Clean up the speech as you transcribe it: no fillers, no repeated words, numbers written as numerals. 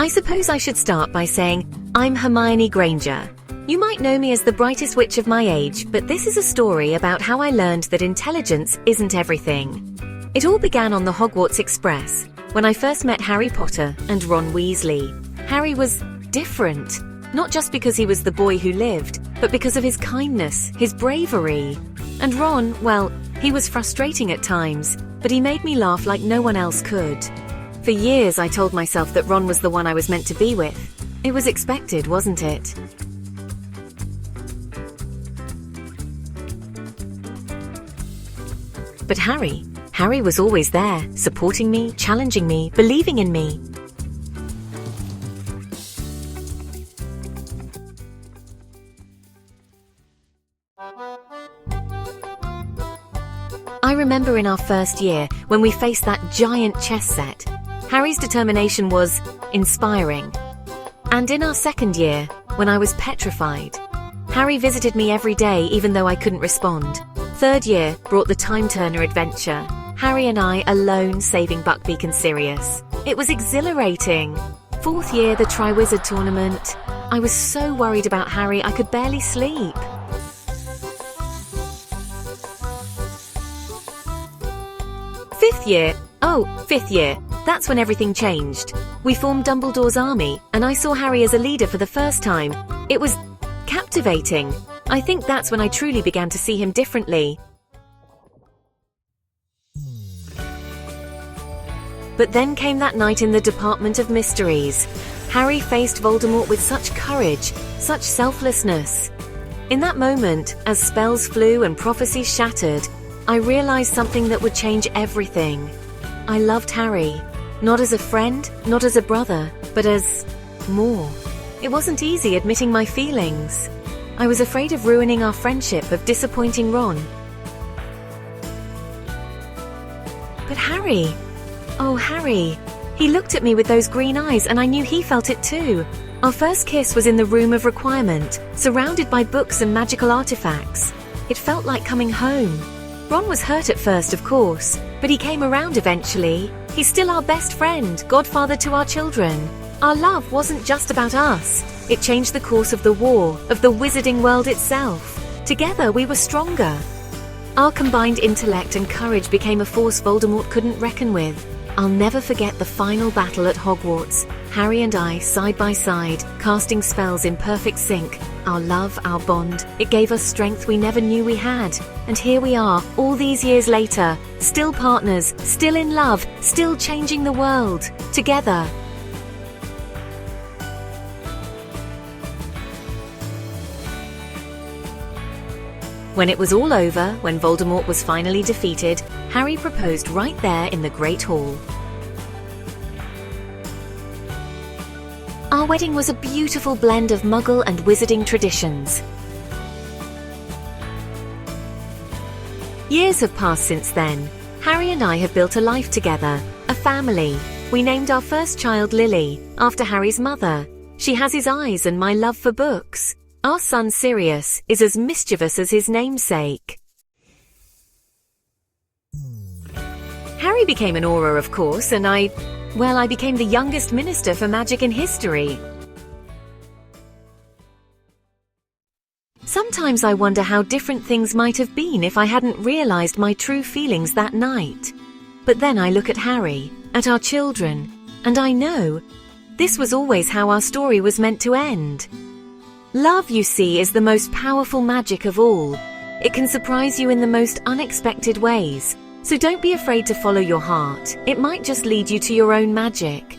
I suppose I should start by saying I'm Hermione Granger. You might know me as the brightest witch of my age, but this is a story about how I learned that intelligence isn't everything. It all began on the Hogwarts Express, when I first met Harry Potter and Ron Weasley. Harry was different, not just because he was the boy who lived, but because of his kindness, his bravery. And Ron, well, he was frustrating at times, but he made me laugh like no one else could. For years I told myself that Ron was the one I was meant to be with. It was expected, wasn't it? But Harry was always there, supporting me, challenging me, believing in me. I remember in our first year, when we faced that giant chess set, Harry's determination was inspiring. And in our second year, when I was petrified, Harry visited me every day even though I couldn't respond. Third year brought the Time Turner adventure. Harry and I alone saving Buckbeak and Sirius. It was exhilarating. Fourth year, the Triwizard Tournament. I was so worried about Harry I could barely sleep. Fifth year, that's when everything changed. We formed Dumbledore's army, and I saw Harry as a leader for the first time. It was captivating. I think that's when I truly began to see him differently. But then came that night in the Department of Mysteries. Harry faced Voldemort with such courage, such selflessness. In that moment, as spells flew and prophecies shattered, I realized something that would change everything. I loved Harry, not as a friend, not as a brother, but as more. It wasn't easy admitting my feelings. I was afraid of ruining our friendship, of disappointing Ron. But Harry, oh Harry, he looked at me with those green eyes and I knew he felt it too. Our first kiss was in the Room of Requirement, surrounded by books and magical artifacts. It felt like coming home. Ron was hurt at first, of course, but he came around eventually. He's still our best friend, godfather to our children. Our love wasn't just about us. It changed the course of the war, of the wizarding world itself. Together, we were stronger. Our combined intellect and courage became a force Voldemort couldn't reckon with. I'll never forget the final battle at Hogwarts. Harry and I, side by side, casting spells in perfect sync. Our love, our bond, it gave us strength we never knew we had. And here we are, all these years later, still partners, still in love, still changing the world, together. When it was all over, when Voldemort was finally defeated, Harry proposed right there in the Great Hall. Our wedding was a beautiful blend of Muggle and wizarding traditions. Years have passed since then. Harry and I have built a life together, a family. We named our first child Lily, after Harry's mother. She has his eyes and my love for books. Our son Sirius is as mischievous as his namesake. Harry became an Auror, of course, and I became the youngest minister for magic in history. Sometimes I wonder how different things might have been if I hadn't realized my true feelings that night. But then I look at Harry, at our children, and I know this was always how our story was meant to end. Love, you see, is the most powerful magic of all. It can surprise you in the most unexpected ways. So don't be afraid to follow your heart. It might just lead you to your own magic.